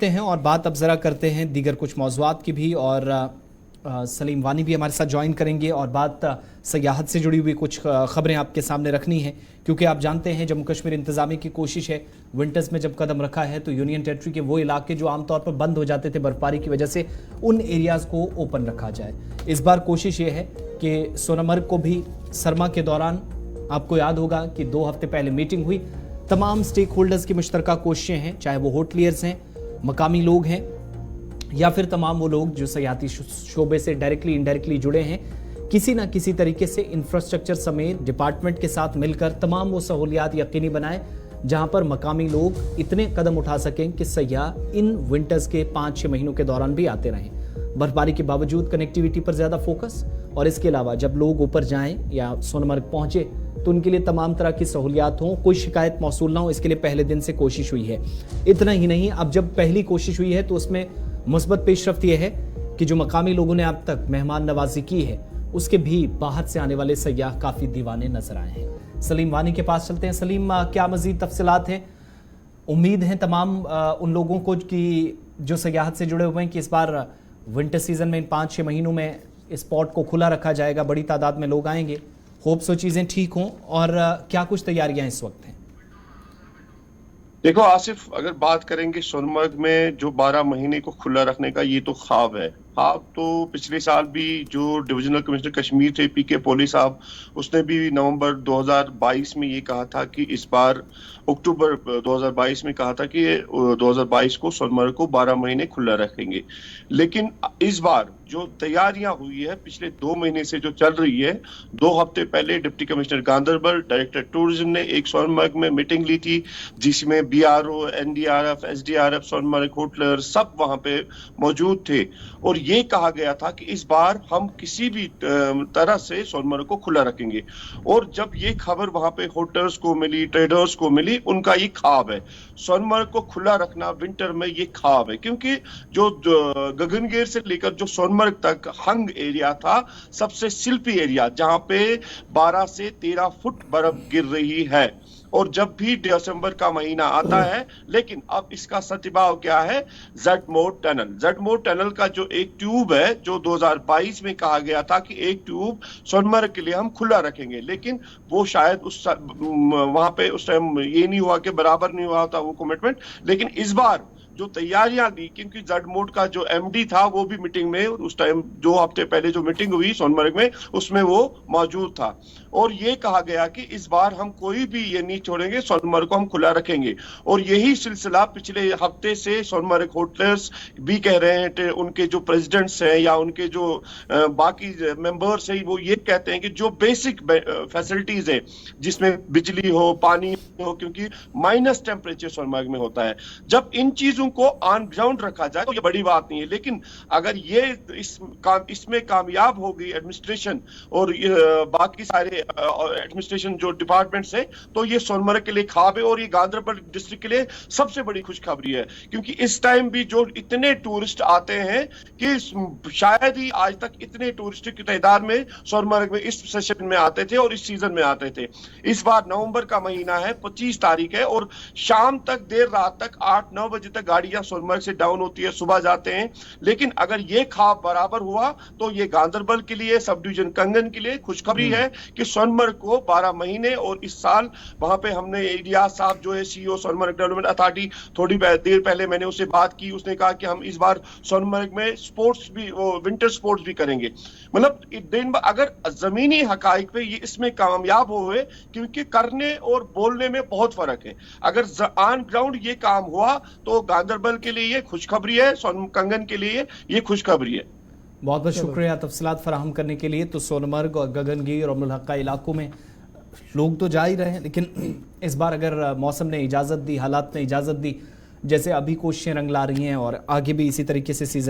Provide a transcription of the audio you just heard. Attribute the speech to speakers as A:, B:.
A: ہیں اور बात अब ज़रा करते हैं दीगर कुछ मौज़ूआत की भी और सलीम वानी भी हमारे साथ ज्वाइन करेंगे और बात सयाहत से जुड़ी हुई कुछ ख़बरें आपके सामने रखनी है क्योंकि आप जानते हैं जम्मू कश्मीर इंतज़ामिया की कोशिश है विंटर्स में जब कदम रखा है तो यूनियन टेरिटरी के वो इलाके जो आमतौर पर बंद हो जाते थे बर्फबारी की वजह से उन एरियाज़ को ओपन रखा जाए। इस बार कोशिश ये है कि सोनमर्ग को भी सरमा के दौरान आपको याद होगा कि 2 हफ्ते पहले मीटिंग हुई, तमाम स्टेक होल्डर्स की मुश्तरका कोशिशें हैं, चाहे वो होटलियर्स हैं, मकामी लोग हैं या फिर तमाम वो लोग जो सयाहती शोबे से डायरेक्टली इनडायरेक्टली जुड़े हैं, किसी ना किसी तरीके से इंफ्रास्ट्रक्चर समेत डिपार्टमेंट के साथ मिलकर तमाम वो सहूलियात यकीनी बनाएं जहां पर मकामी लोग इतने कदम उठा सकें कि सयाह इन विंटर्स के 5-6 महीनों के दौरान भी आते रहें। बर्फबारी के बावजूद कनेक्टिविटी पर ज़्यादा फोकस और इसके अलावा जब लोग ऊपर जाएं या सोनमर्ग पहुंचे तो उनके लिए तमाम तरह की सहूलियात हों, कोई शिकायत मौसूल ना हो, इसके लिए पहले दिन से कोशिश हुई है। इतना ही नहीं, अब जब पहली कोशिश हुई है तो उसमें मुस्बत पेशरफ्त यह है कि जो मकामी लोगों ने अब तक मेहमान नवाजी की है उसके भी बाहर से आने वाले सयाह काफ़ी दीवाने नजर आए हैं। सलीम वानी के पास चलते हैं। सलीम, क्या मज़ीद तफसीलात हैं? उम्मीद है तमाम उन लोगों को कि जो सयाहत से जुड़े हुए हैं कि इस बार विंटर सीजन में इन 5-6 महीनों में इस स्पॉट को खुला रखा जाएगा, बड़ी तादाद में लोग आएंगे, होप सो चीज़ें ठीक हों और क्या कुछ तैयारियां इस वक्त हैं?
B: देखो आसिफ, अगर बात करेंगे सोनमर्ग में जो 12 महीने को खुला रखने का, ये तो ख्वाब है। ख्वाब तो पिछले साल भी जो डिविजनल कमिश्नर कश्मीर थे पीके पोली साहब, उसने भी नवंबर 2022 में ये कहा था कि इस बार अक्टूबर 2022 में कहा था कि 2022 को सोनमर्ग को 12 महीने खुला रखेंगे। लेकिन इस बार जो तैयारियां हुई है पिछले 2 महीने से जो चल रही है, 2 हफ्ते पहले deputy commissioner Ganderbal, director tourism ने एक सोनमर्ग में मीटिंग ली थी जिसमें BRO, NDRF, SDRF, सोनमर्ग होटलर सब वहां पे मौजूद थे और ये कहा गया था कि इस बार हम किसी भी तरह से सोनमर्ग को खुला रखेंगे। और जब ये खबर वहां पे होटलर्स को मिली, ट्रेडर्स को मिली, उनका ये ख्वाब है सोनमर्ग को खुला रखना विंटर में, ये ख्वाब है। क्योंकि जो गगनगेर से लेकर जो सोनमर्ग तक हंग एरिया था, सबसे सिल्पी एरिया जहां पे 12 से 13 फुट बर्फ गिर रही है और जब भी दिसंबर का महीना आता है, लेकिन अब इसका सतिभाव क्या है? Z-mode tunnel. ज़ेड-मोड टनल का जो एक ट्यूब है, जो 2022 में कहा गया था कि एक ट्यूब सोनमर्ग के लिए हम खुला रखेंगे, लेकिन वो शायद वहां पे उस टाइम ये नहीं हुआ कि बराबर नहीं हुआ था वो कमिटमेंट। लेकिन इस बार जो तैयारियां दी, क्योंकि ज़ेड-मोड का जो MD था वो भी मीटिंग में उस टाइम 2 हफ्ते पहले जो मीटिंग हुई सोनमर्ग में, उसमें वो मौजूद था और ये कहा गया कि इस बार हम कोई भी ये नहीं छोड़ेंगे, सोनमर्ग को हम खुला रखेंगे। और यही सिलसिला पिछले हफ्ते से सोनमर्ग होटलर्स भी कह रहे हैं, उनके जो प्रेसिडेंट्स हैं या उनके जो बाकी मेंबर्स हैं, वो ये कहते हैं कि जो बेसिक फैसिलिटीज है जिसमें बिजली हो, पानी हो, क्योंकि माइनस टेम्परेचर सोनमर्ग में होता है, जब इन चीजों को ऑन ग्राउंड रखा जाए तो ये बड़ी बात नहीं है। लेकिन अगर ये इसमें कामयाब होगी एडमिनिस्ट्रेशन और बाकी सारे एडमिनिस्ट्रेशन जो डिपार्टमेंट्स हैं, तो ये सोनमर्ग के लिए ख्वाब है और ये गांधरबल डिस्ट्रिक्ट के लिए सबसे बड़ी खुशखबरी है। क्योंकि इस टाइम भी जो इतने टूरिस्ट आते हैं कि शायद ही आज तक इतने टूरिस्ट की तादाद में सोनमर्ग में इस सेशन में आते थे और इस सीजन में आते थे। इस बार नवंबर का महीना है, 25 तारीख है और शाम तक, देर रात तक, 8-9 बजे तक गाड़ियां सोनमर्ग से डाउन होती है, सुबह जाते हैं। लेकिन अगर ये ख्वाब बराबर हुआ तो ये गांधरबल के लिए, सब डिवीजन कंगन के लिए खुशखबरी है कि सोनमर्ग को 12 महीने। और इस साल वहां पे हमने इलियास साहब जो है CEO सोनमर्ग डेवलपमेंट अथॉरिटी, थोड़ी देर पहले मैंने उससे बात की, उसने कहा कि हम इस बार सोनमर्ग में स्पोर्ट्स भी, वो विंटर स्पोर्ट्स भी करेंगे। मतलब दिन अगर जमीनी हकाइक पे ये इसमें कामयाब हुए, क्योंकि करने और बोलने में बहुत फर्क है, अगर ऑन ग्राउंड ये काम हुआ तो गांधरबल के लिए ये खुशखबरी है, कंगन के लिए ये खुशखबरी है।
A: बहुत बहुत शुक्रिया तफसीलात फराहम करने के लिए। तो सोनमर्ग और गगनगीर और मुल्हक्का इलाकों में लोग तो जा ही रहे हैं, लेकिन इस बार अगर मौसम ने इजाज़त दी, हालात ने इजाज़त दी, जैसे अभी कोशिशें रंग ला रही हैं और आगे भी इसी तरीके से सीज़न